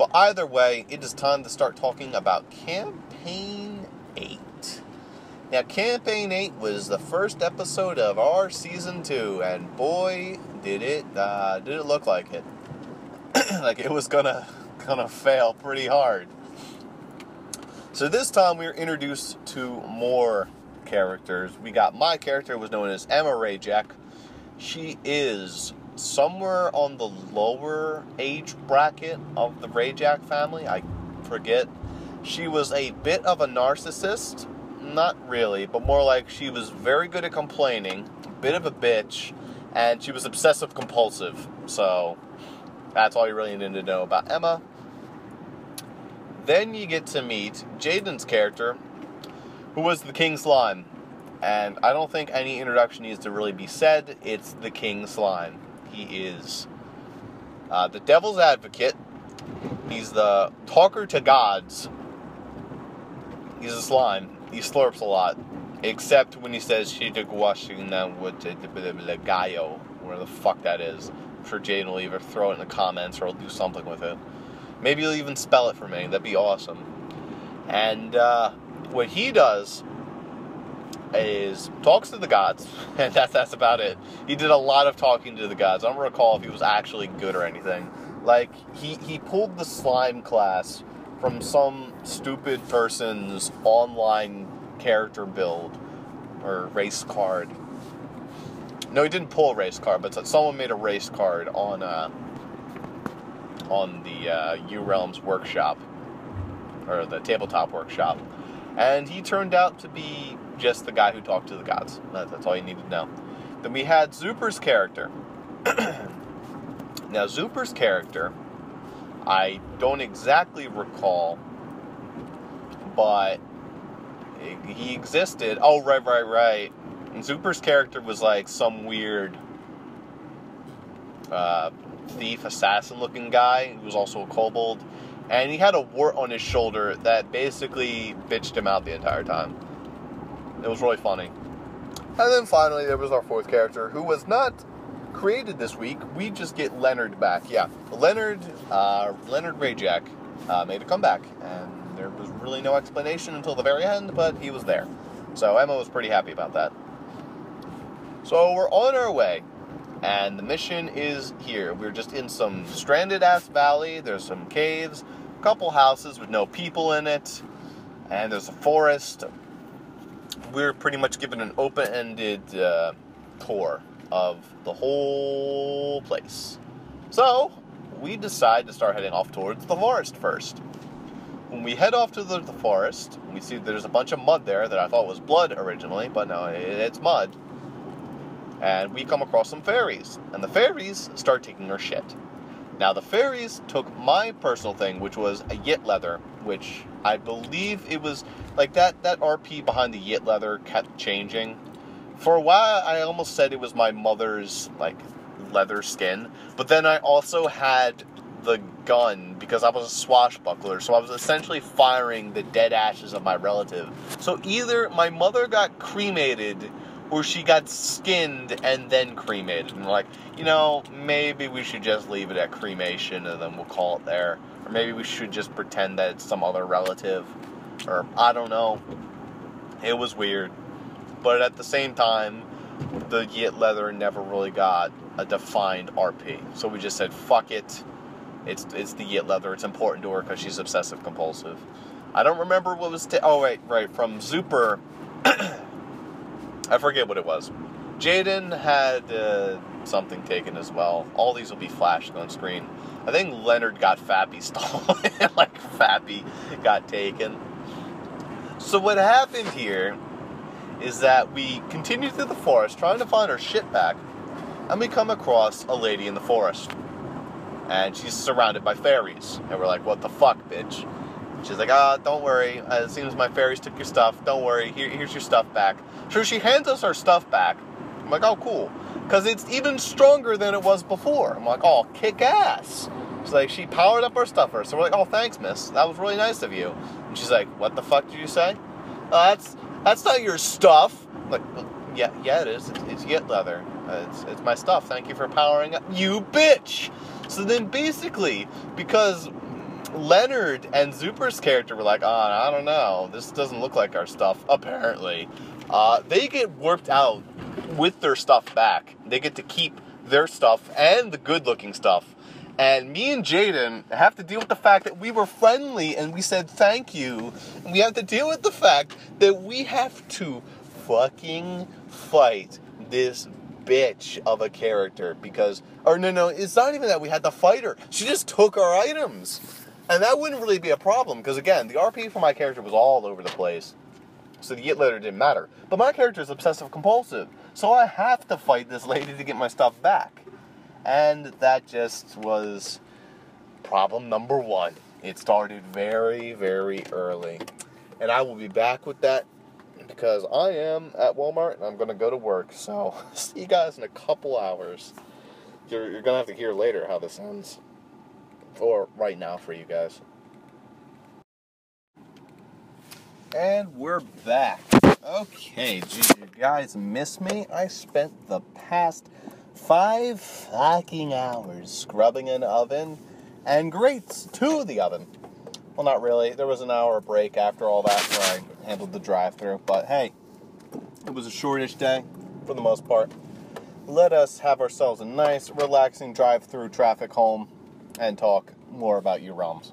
But either way, it is time to start talking about Campaign 8. Now, Campaign 8 was the first episode of our Season 2, and boy, did it look like it. Like it was gonna fail pretty hard. So this time we were introduced to more characters. We got my character, was known as Emma Rajak. She is somewhere on the lower age bracket of the Rajak family. I forget. She was a bit of a narcissist. Not really, but more like she was very good at complaining, a bit of a bitch, and she was obsessive compulsive. So that's all you really need to know about Emma. Then you get to meet Jaden's character, who was the King Slime. And I don't think any introduction needs to really be said. It's the King Slime. He is the devil's advocate. He's the talker to gods. He's a slime. He slurps a lot. Except when he says, Gaio, where the fuck that is. I'm sure Jaden will either throw it in the comments or he'll do something with it. Maybe he'll even spell it for me. That'd be awesome. And what he does is talks to the gods, and that's about it. He did a lot of talking to the gods. I don't recall if he was actually good or anything. Like, he pulled the slime class from some stupid person's online character build or race card. No, he didn't pull a race card, but someone made a race card on the U-Realms workshop, or the tabletop workshop, and he turned out to be just the guy who talked to the gods. That's all you need to know. Then we had Zuper's character. Now, Zuper's character, I don't exactly recall, but he existed. Oh, right. And Zuper's character was like some weird thief, assassin-looking guy who was also a kobold. And he had a wart on his shoulder that basically bitched him out the entire time. It was really funny. And then finally, there was our fourth character, who was not created this week. We just get Leonard back. Yeah, Leonard Rajak made a comeback, and there was really no explanation until the very end, but he was there. So Emma was pretty happy about that. So we're on our way, and the mission is here. We're just in some stranded-ass valley. There's some caves, a couple houses with no people in it, and there's a forest. We're pretty much given an open-ended tour of the whole place. So, we decide to start heading off towards the forest first. When we head off to the forest, we see there's a bunch of mud there that I thought was blood originally, but no, it's mud. And we come across some fairies, and the fairies start taking our shit. Now, the fairies took my personal thing, which was a Yit leather, which I believe it was, like, that RP behind the Yit leather kept changing. For a while, I almost said it was my mother's, like, leather skin, but then I also had the gun, because I was a swashbuckler, so I was essentially firing the dead ashes of my relative. So either my mother got cremated, or she got skinned and then cremated. And we're like, maybe we should just leave it at cremation and then we'll call it there. Or maybe we should just pretend that it's some other relative. Or, I don't know. It was weird. But at the same time, the Yit leather never really got a defined RP. So we just said, fuck it. It's the Yit leather. It's important to her because she's obsessive compulsive. I don't remember what was... right. From Zuper... I forget what it was. Jaden had something taken as well. All these will be flashing on screen. I think Leonard got Fappy stolen. Like, Fappy got taken. So what happened here is that we continue through the forest trying to find our shit back, and we come across a lady in the forest. And she's surrounded by fairies. And we're like, what the fuck, bitch? She's like, don't worry. It seems my fairies took your stuff. Don't worry. Here's your stuff back. So she hands us our stuff back. I'm like, oh, cool. Because it's even stronger than it was before. I'm like, oh, kick ass. She's like, she powered up our stuff first. So we're like, oh, thanks, miss. That was really nice of you. And she's like, what the fuck did you say? That's not your stuff. I'm like, well, yeah, it is. It's Yit leather. It's my stuff. Thank you for powering up. You bitch! So then basically, because Leonard and Zuper's character were like, I don't know, this doesn't look like our stuff, apparently. They get warped out with their stuff back. They get to keep their stuff and the good-looking stuff. And me and Jaden have to deal with the fact that we were friendly and we said thank you. And we have to deal with the fact that we have to fucking fight this bitch of a character because, no, it's not even that we had to fight her. She just took our items. And that wouldn't really be a problem because, again, the RP for my character was all over the place. So the Yit letter didn't matter. But my character is obsessive-compulsive. So I have to fight this lady to get my stuff back. And that just was problem number one. It started very, very early. And I will be back with that because I am at Walmart and I'm going to go to work. So see you guys in a couple hours. You're going to have to hear later how this ends. Or right now for you guys. And we're back. Okay, geez, you guys miss me? I spent the past 5 fucking hours scrubbing an oven and grates to the oven. Well, not really. There was an hour break after all that where I handled the drive-thru. But hey, it was a shortish day for the most part. Let us have ourselves a nice, relaxing drive-through traffic home and talk more about your realms.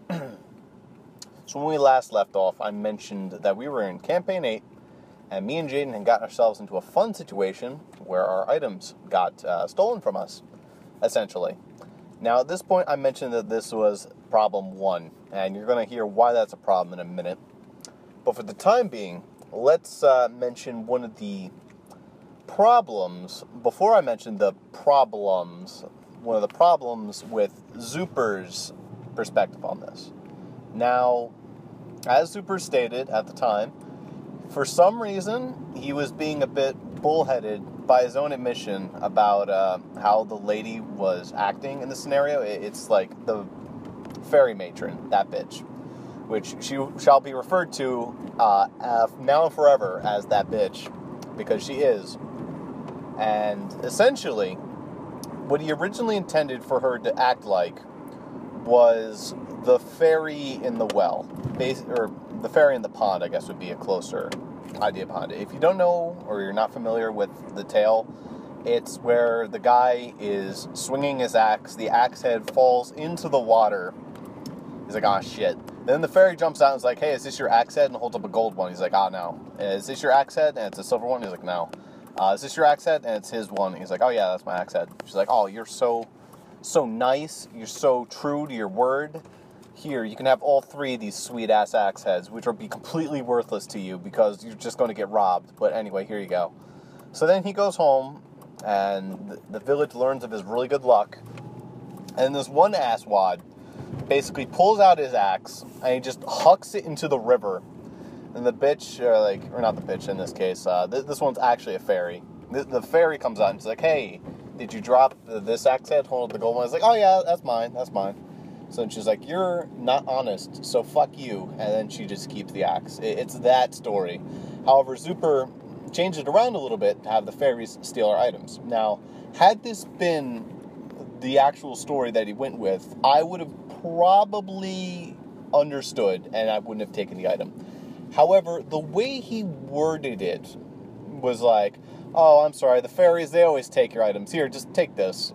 So when we last left off, I mentioned that we were in Campaign 8, and me and Jaden had gotten ourselves into a fun situation where our items got stolen from us, essentially. Now, at this point, I mentioned that this was problem 1, and you're going to hear why that's a problem in a minute. But for the time being, let's mention one of the problems. Before I mention the problems, one of the problems with Zuper's perspective on this. Now, as Zuper stated at the time, for some reason, he was being a bit bullheaded by his own admission about how the lady was acting in the scenario. It's like the fairy matron, that bitch, which she shall be referred to now and forever as that bitch, because she is. And essentially, what he originally intended for her to act like was the fairy in the well, or the fairy in the pond, I guess would be a closer idea behind it. If you don't know, or you're not familiar with the tale, it's where the guy is swinging his axe, the axe head falls into the water. He's like, ah, shit. Then the fairy jumps out and is like, hey, is this your axe head? And holds up a gold one. He's like, ah, no. Is this your axe head? And it's a silver one. He's like, no. Is this your axe head? And it's his one. He's like, oh, yeah, that's my axe head. She's like, oh, you're so nice. You're so true to your word. Here, you can have all 3 of these sweet-ass axe heads, which will be completely worthless to you because you're just going to get robbed. But anyway, here you go. So then he goes home, and the village learns of his really good luck. And this one asswad basically pulls out his axe, and he just hucks it into the river. And the bitch, or not the bitch in this case, this one's actually a fairy. The fairy comes out and she's like, hey, did you drop this axe head? Hold the gold one. It's like, oh yeah, that's mine. So then she's like, you're not honest, so fuck you. And then she just keeps the axe. It's that story. However, Zuper changed it around a little bit to have the fairies steal our items. Now, had this been the actual story that he went with, I would have probably understood and I wouldn't have taken the item. However, the way he worded it was like, oh, I'm sorry, the fairies, they always take your items. Here, just take this.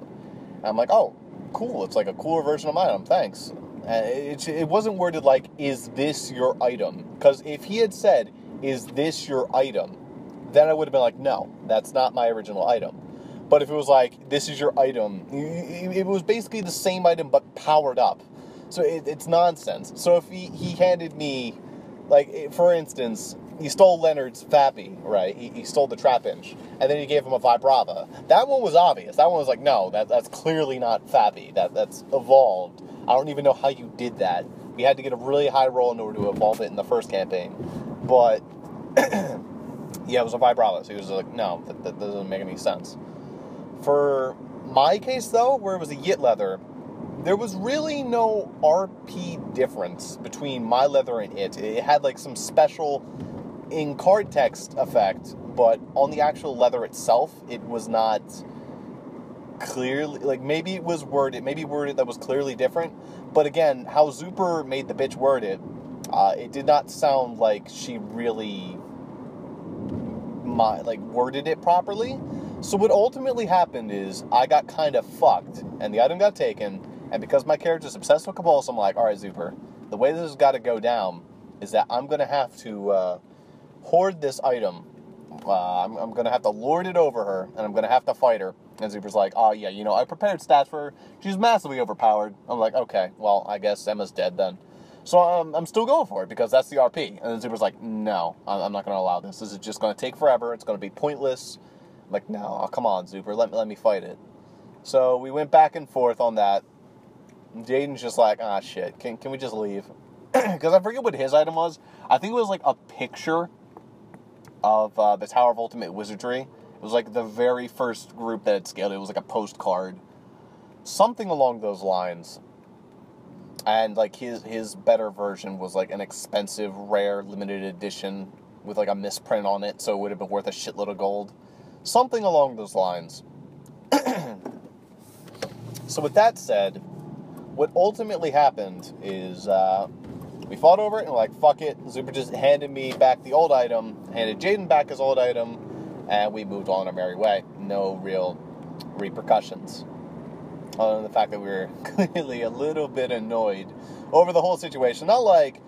And I'm like, oh, cool, it's like a cooler version of my item, thanks. It wasn't worded like, is this your item? Because if he had said, is this your item, then I would have been like, no, that's not my original item. But if it was like, this is your item, it was basically the same item but powered up. So it's nonsense. So if he handed me, like, for instance, he stole Leonard's Fappy, right? He stole the Trap Inch, and then he gave him a Vibrava. That one was obvious. That one was like, no, that's clearly not Fappy. That's evolved. I don't even know how you did that. We had to get a really high roll in order to evolve it in the first campaign. But, yeah, it was a Vibrava, so he was like, no, that doesn't make any sense. For my case, though, where it was a Yit leather, there was really no RP difference between my leather and it. It had, like, some special in-card text effect, but on the actual leather itself, it was not clearly, like, maybe worded that was clearly different. But again, how Zuper made the bitch word it did not sound like she really worded it properly. So what ultimately happened is I got kind of fucked, and the item got taken, and because my character's obsessed with compulsive, I'm like, alright, Zuper, the way this has got to go down is that I'm going to have to hoard this item. I'm going to have to lord it over her, and I'm going to have to fight her. And Zuper's like, oh yeah, I prepared stats for her. She's massively overpowered. I'm like, okay, well, I guess Emma's dead then. So I'm still going for it, because that's the RP. And then Zuper's like, no, I'm not going to allow this. This is just going to take forever. It's going to be pointless. I'm like, no, oh, come on, Zuper, let me fight it. So we went back and forth on that. Jaden's just like, ah, shit, can we just leave? Because I forget what his item was. I think it was like a picture of the Tower of Ultimate Wizardry. It was like the very first group that had scaled. It was like a postcard. Something along those lines. And like his better version was like an expensive, rare, limited edition with like a misprint on it, so it would have been worth a shitload of gold. Something along those lines. So with that said, what ultimately happened is we fought over it and we're like, fuck it. Zuper just handed me back the old item, handed Jaden back his old item, and we moved on our merry way. No real repercussions. Other than the fact that we were clearly a little bit annoyed over the whole situation. Not like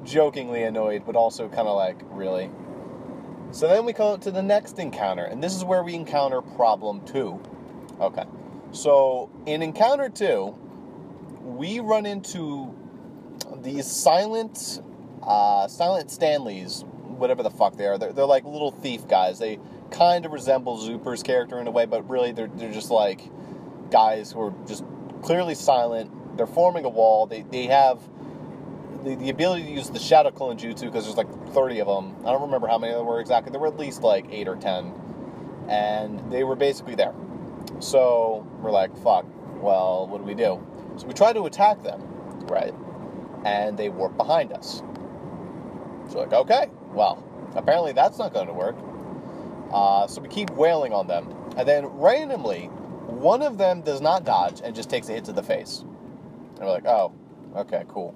jokingly annoyed, but also kind of like, really? So then we come to the next encounter, and this is where we encounter problem 2. Okay. So in encounter 2, we run into these silent Stanleys, whatever the fuck they are. They're like little thief guys. They kind of resemble Zuper's character in a way, but really they're just like guys who are just clearly silent. They're forming a wall. They have the ability to use the Shadow Clone Jutsu, because there's like 30 of them. I don't remember how many there were exactly. There were at least like 8 or 10. And they were basically there. So we're like, fuck, well, what do we do? So we try to attack them, right? And they warp behind us. So like, okay, well, apparently that's not going to work. So we keep wailing on them. And then randomly, one of them does not dodge and just takes a hit to the face. And we're like, oh, okay, cool.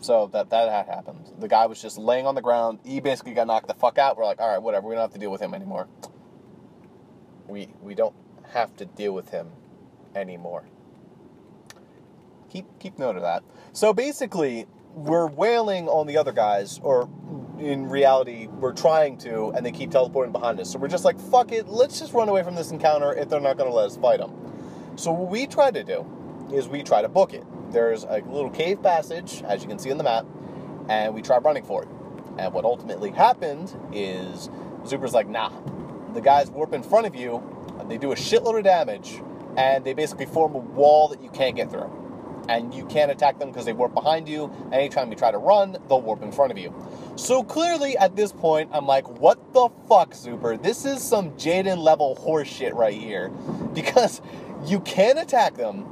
So that happened. The guy was just laying on the ground. He basically got knocked the fuck out. We're like, all right, whatever. We don't have to deal with him anymore. We don't have to deal with him anymore. Keep note of that. So basically, we're wailing on the other guys, or in reality, we're trying to, and they keep teleporting behind us. So we're just like, fuck it, let's just run away from this encounter if they're not going to let us fight them. So what we try to do is we try to book it. There's a little cave passage, as you can see on the map, and we try running for it. And what ultimately happened is Zuper's like, nah, the guys warp in front of you, they do a shitload of damage, and they basically form a wall that you can't get through. And you can't attack them because they warp behind you. Anytime you try to run, they'll warp in front of you. So clearly, at this point, I'm like, what the fuck, Zuper? This is some Jaden level horseshit right here. Because you can't attack them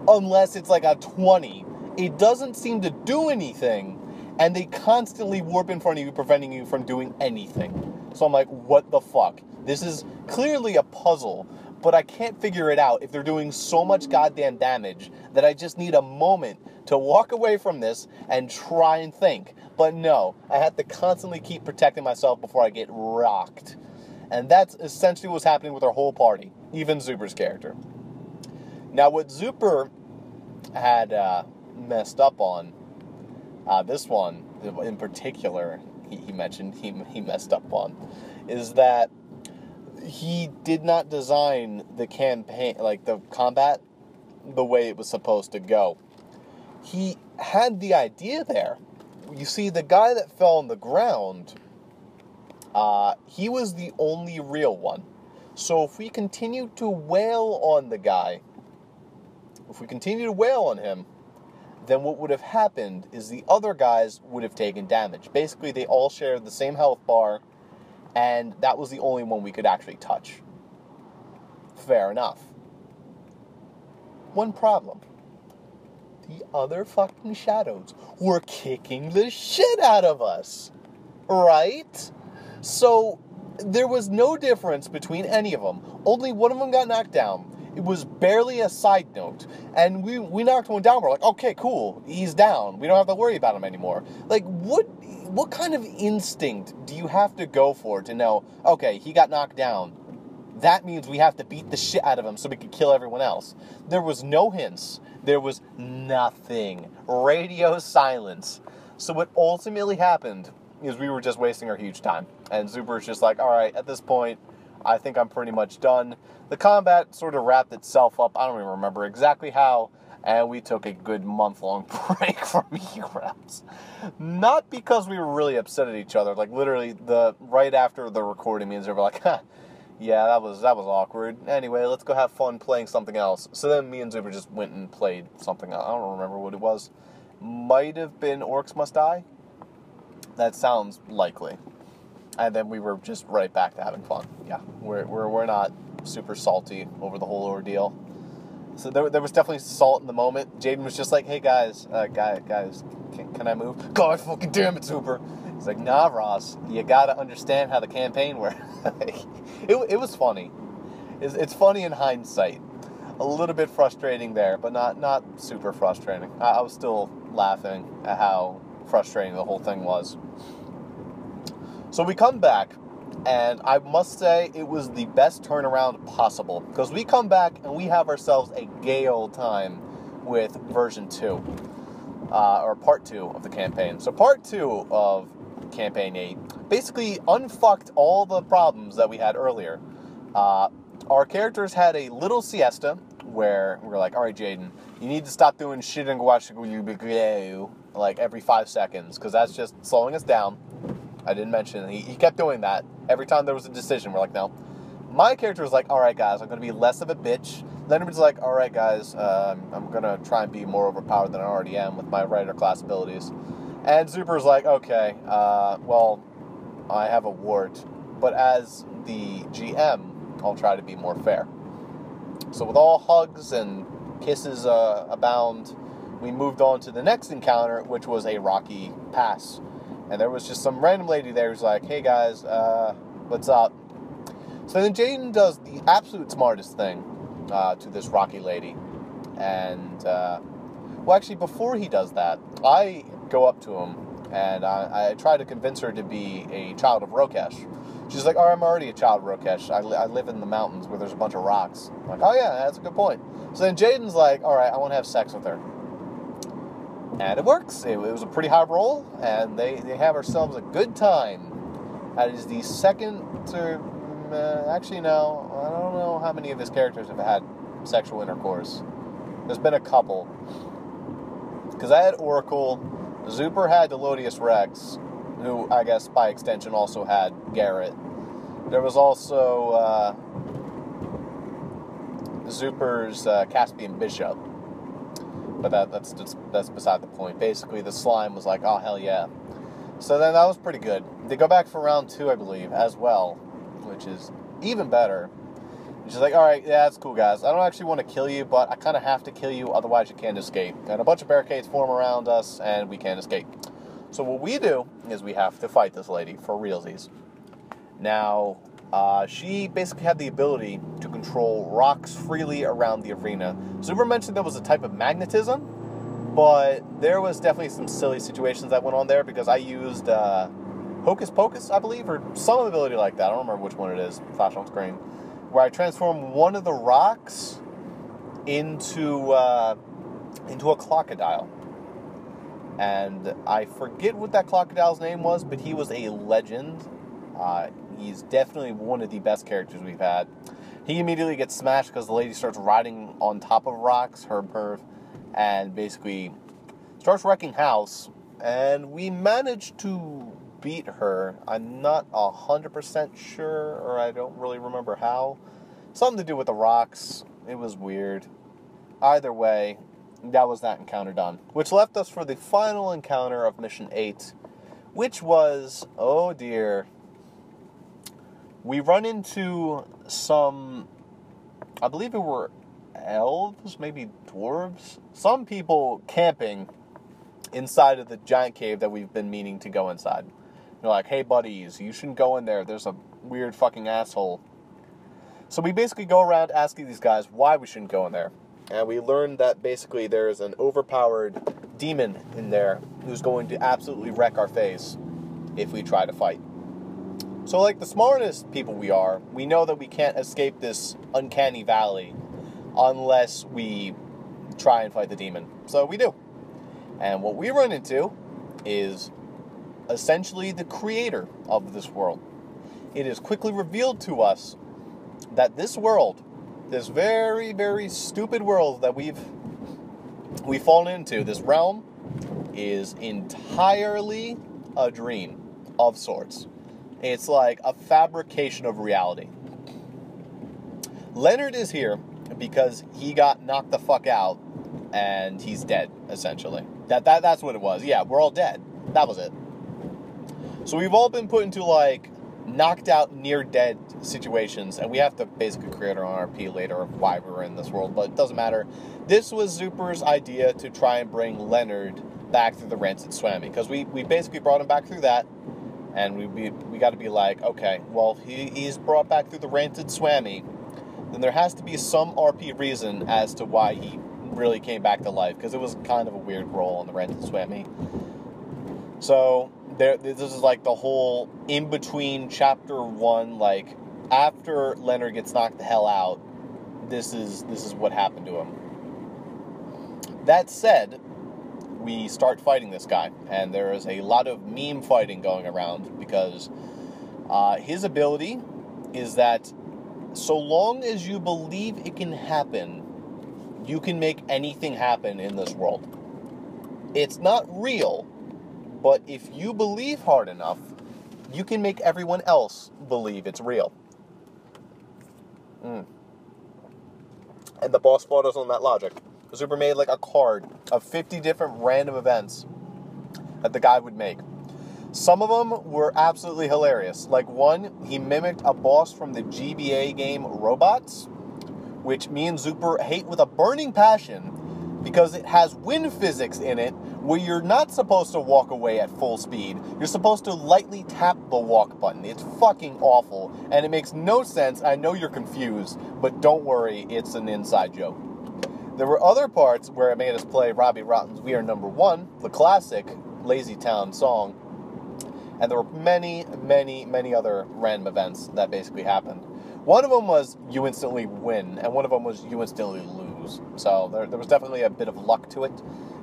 unless it's like a 20. It doesn't seem to do anything. And they constantly warp in front of you, preventing you from doing anything. So I'm like, what the fuck? This is clearly a puzzle, but I can't figure it out if they're doing so much goddamn damage that I just need a moment to walk away from this and try and think. But no, I have to constantly keep protecting myself before I get rocked. And that's essentially what's happening with our whole party, even Zuper's character. Now, what Zuper had messed up on, this one in particular, he mentioned he messed up on, is that he did not design the campaign, like the combat, the way it was supposed to go. He had the idea there. You see, the guy that fell on the ground, he was the only real one. So if we continue to wail on the guy, if we continue to wail on him, then what would have happened is the other guys would have taken damage. Basically, they all shared the same health bar, and that was the only one we could actually touch. Fair enough. One problem. The other fucking shadows were kicking the shit out of us. Right? So, there was no difference between any of them. Only one of them got knocked down. It was barely a side note. And we knocked one down. We're like, okay, cool. He's down. We don't have to worry about him anymore. Like, what kind of instinct do you have to go for to know, okay, he got knocked down. That means we have to beat the shit out of him so we can kill everyone else. There was no hints. There was nothing. Radio silence. So what ultimately happened is we were just wasting our huge time. And Zuber's just like, all right, at this point, I think I'm pretty much done. The combat sort of wrapped itself up. I don't even remember exactly how. And we took a good month-long break from E-Reps. Not because we were really upset at each other. Like, literally, right after the recording, me and Zuber were like, yeah, that was awkward. Anyway, let's go have fun playing something else. So then me and Zuber just went and played something else. I don't remember what it was. Might have been Orcs Must Die. That sounds likely. And then we were just right back to having fun. Yeah, we're not super salty over the whole ordeal. So there was definitely salt in the moment. Jaden was just like, hey guys, can I move? God fucking damn it, Zuber. He's like, nah, Ross, you gotta understand how the campaign works. It was funny. It's funny in hindsight. A little bit frustrating there, but not super frustrating. I was still laughing at how frustrating the whole thing was. So we come back, and I must say it was the best turnaround possible, because we come back and we have ourselves a gay old time with version 2, or part 2 of the campaign. So part 2 of campaign 8 basically unfucked all the problems that we had earlier. Our characters had a little siesta where we were like, all right, Jaden, you need to stop doing shit and watch like every 5 seconds, because that's just slowing us down. I didn't mention, he kept doing that. Every time there was a decision, we're like, no. My character was like, all right, guys, I'm going to be less of a bitch. Leonard's like, all right, guys, I'm going to try and be more overpowered than I already am with my writer class abilities. And Zuber's like, okay, well, I have a wart, but as the GM, I'll try to be more fair. So with all hugs and kisses abound, we moved on to the next encounter, which was a rocky pass. And there was just some random lady there who's like, hey guys, what's up? So then Jaden does the absolute smartest thing to this rocky lady. And, well, actually, before he does that, I go up to him and I try to convince her to be a child of Rokesh. She's like, oh, I'm already a child of Rokesh. I live in the mountains where there's a bunch of rocks. I'm like, oh yeah, that's a good point. So then Jaden's like, all right, I want to have sex with her. And it works. It was a pretty high roll, and they have ourselves a good time. That is the second to... actually, no. I don't know how many of his characters have had sexual intercourse. There's been a couple. Because I had Oracle, Zuper had Delodius Rex, who I guess by extension also had Garrett. There was also Zuper's Caspian Bishop. But that's beside the point. Basically, the slime was like, oh, hell yeah. So then that was pretty good. They go back for round 2, I believe, as well, which is even better. She's like, all right, yeah, that's cool, guys. I don't actually want to kill you, but I kind of have to kill you, otherwise you can't escape. And a bunch of barricades form around us, and we can't escape. So what we do is we have to fight this lady for realsies. Now, she basically had the ability to control rocks freely around the arena. Zuber mentioned there was a type of magnetism, but there was definitely some silly situations that went on there, because I used Hocus Pocus, I believe, or some ability like that. I don't remember which one it is. Flash on screen. Where I transformed one of the rocks into a crocodile. And I forget what that crocodile's name was, but he was a legend. He's definitely one of the best characters we've had. He immediately gets smashed because the lady starts riding on top of rocks, her perv, and basically starts wrecking house. And we managed to beat her. I'm not 100% sure, or I don't really remember how. Something to do with the rocks. It was weird. Either way, that was that encounter done. Which left us for the final encounter of Mission 8, which was, oh dear, we run into some, I believe it were elves, maybe dwarves, some people camping inside of the giant cave that we've been meaning to go inside. They're like, hey buddies, you shouldn't go in there, there's a weird fucking asshole. So we basically go around asking these guys why we shouldn't go in there. And we learned that basically there's an overpowered demon in there who's going to absolutely wreck our face if we try to fight. So like the smartest people we are, we know that we can't escape this uncanny valley unless we try and fight the demon. So we do. And what we run into is essentially the creator of this world. It is quickly revealed to us that this world, this very, very stupid world that we've fallen into, this realm, is entirely a dream of sorts. It's like a fabrication of reality. Leonard is here because he got knocked the fuck out and he's dead, essentially. That's what it was. Yeah, we're all dead. That was it. So we've all been put into like knocked out, near dead situations, and we have to basically create our own RP later of why we were in this world, but it doesn't matter. This was Zuper's idea to try and bring Leonard back through the Rancid Swammy, because we basically brought him back through that, and we got to be like, okay, well, he's brought back through the Rancid Swammy, then there has to be some RP reason as to why he really came back to life, because it was kind of a weird role on the Rancid Swammy. So this is like the whole in-between chapter 1, like after Leonard gets knocked the hell out, this is what happened to him. That said, we start fighting this guy, and there is a lot of meme fighting going around, because his ability is that so long as you believe it can happen, you can make anything happen in this world. It's not real, but if you believe hard enough, you can make everyone else believe it's real. And the boss fought us on that logic. Zuper made like a card of 50 different random events that the guy would make. Some of them were absolutely hilarious. Like one, he mimicked a boss from the GBA game Robots, which me and Zuper hate with a burning passion because it has wind physics in it where you're not supposed to walk away at full speed. You're supposed to lightly tap the walk button. It's fucking awful, and it makes no sense. I know you're confused, but don't worry, it's an inside joke. There were other parts where it made us play Robbie Rotten's We Are Number One, the classic Lazy Town song, and there were many, many, many other random events that basically happened. One of them was you instantly win, and one of them was you instantly lose. So there was definitely a bit of luck to it.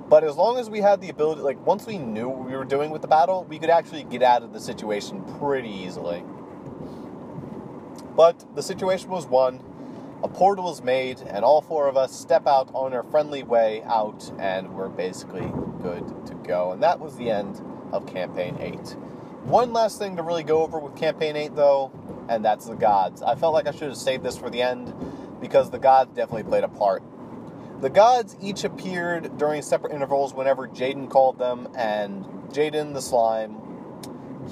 But as long as we had the ability, like once we knew what we were doing with the battle, we could actually get out of the situation pretty easily. But the situation was won, a portal was made, and all four of us step out on our friendly way out, and we're basically good to go. And that was the end of Campaign 8. One last thing to really go over with Campaign 8, though, and that's the gods. I felt like I should have saved this for the end, because the gods definitely played a part. The gods each appeared during separate intervals whenever Jaden called them, and Jaden, the slime,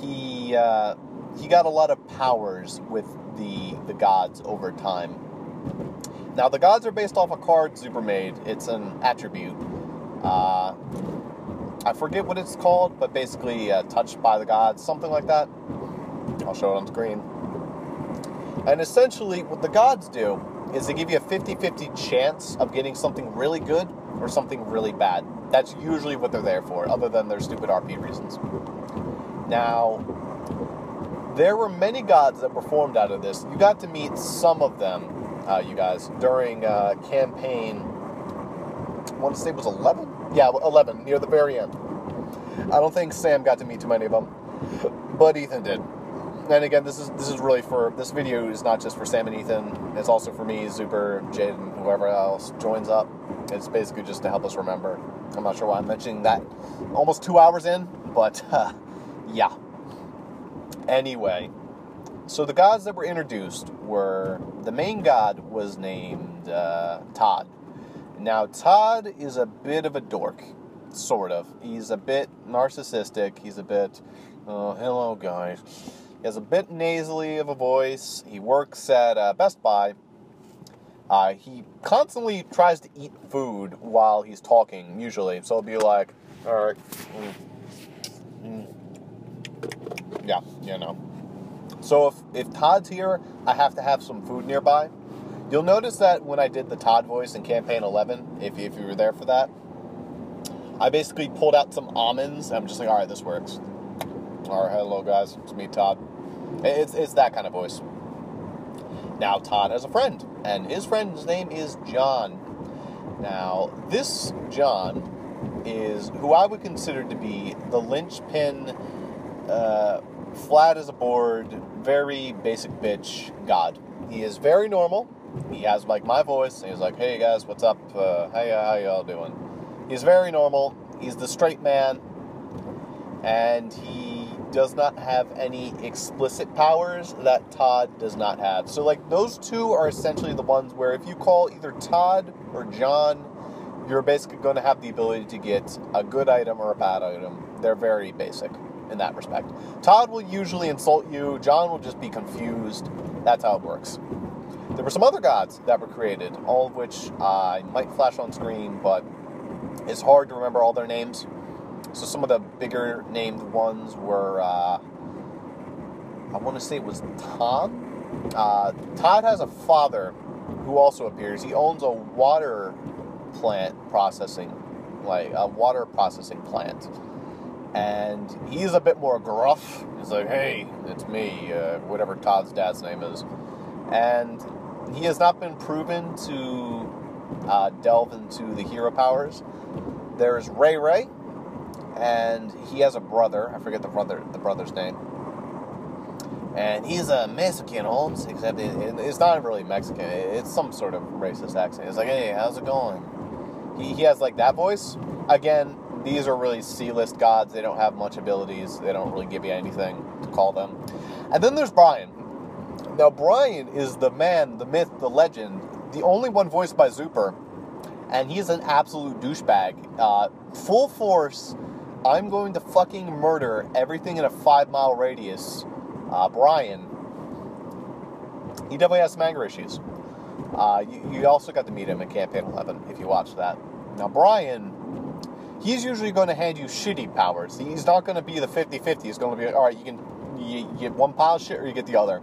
he got a lot of powers with the gods over time. Now, the gods are based off a card Zuper made. It's an attribute. I forget what it's called, but basically touched by the gods, something like that. I'll show it on screen. And essentially, what the gods do is they give you a 50-50 chance of getting something really good or something really bad. That's usually what they're there for, other than their stupid RP reasons. Now, there were many gods that were formed out of this. You got to meet some of them, you guys, during campaign, I want to say it was 11? Yeah, 11, near the very end. I don't think Sam got to meet too many of them, but Ethan did. And again, this is really for, this video is not just for Sam and Ethan, it's also for me, Zuper, Jaden, whoever else joins up. It's basically just to help us remember. I'm not sure why I'm mentioning that almost 2 hours in, but yeah. Anyway, so the gods that were introduced were, the main god was named Todd. Now, Todd is a bit of a dork, sort of. He's a bit narcissistic, he's a bit, hello guys. He has a bit nasally of a voice. He works at Best Buy. He constantly tries to eat food while he's talking, usually. So it'll be like, all right. Yeah, you know. So if Todd's here, I have to have some food nearby. You'll notice that when I did the Todd voice in Campaign 11, if you were there for that, I basically pulled out some almonds. I'm just like, all right, this works. All right, hello guys, it's me, Todd. It's that kind of voice. Now Todd has a friend, and his friend's name is John. Now, this John is who I would consider to be the linchpin, flat as a board, very basic bitch god. He is very normal. He has like my voice, and he's like, hey guys, what's up? Hey, how y'all doing? He's very normal. He's the straight man, and he does not have any explicit powers that Todd does not have. So, like, those two are essentially the ones where if you call either Todd or John, you're basically going to have the ability to get a good item or a bad item. They're very basic in that respect. Todd will usually insult you. John will just be confused. That's how it works. There were some other gods that were created, all of which I might flash on screen, but it's hard to remember all their names. So some of the bigger named ones were, I want to say it was Tom. Todd has a father who also appears. He owns a water processing plant. And he's a bit more gruff. He's like, hey, it's me, whatever Todd's dad's name is. And he has not been proven to delve into the hero powers. There's Ray, and he has a brother. I forget the brother's name. And he's a Mexican, Holmes, except it's not really Mexican. It's some sort of racist accent. It's like, hey, how's it going? He has like that voice. Again, these are really C-list gods. They don't have much abilities. They don't really give you anything to call them. And then there's Brian. Now, Brian is the man, the myth, the legend, the only one voiced by Zuper. And he's an absolute douchebag. Full force, I'm going to fucking murder everything in a 5-mile radius. Brian, he definitely has some anger issues. You also got to meet him in Campaign 11, if you watched that. Now, Brian, he's usually going to hand you shitty powers. He's not going to be the 50-50. He's going to be, all right, you get one pile of shit or you get the other.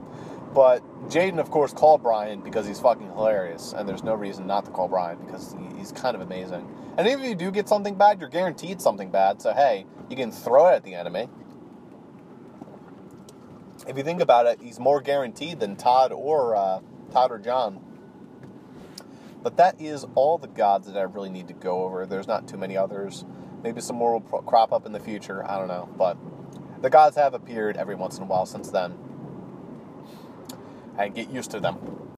But Jaden, of course, called Brian because he's fucking hilarious, and there's no reason not to call Brian because he's kind of amazing. And if you do get something bad, you're guaranteed something bad, so hey, you can throw it at the enemy. If you think about it, he's more guaranteed than Todd or John. But that is all the gods that I really need to go over. There's not too many others. Maybe some more will crop up in the future. I don't know. But the gods have appeared every once in a while since then. And get used to them.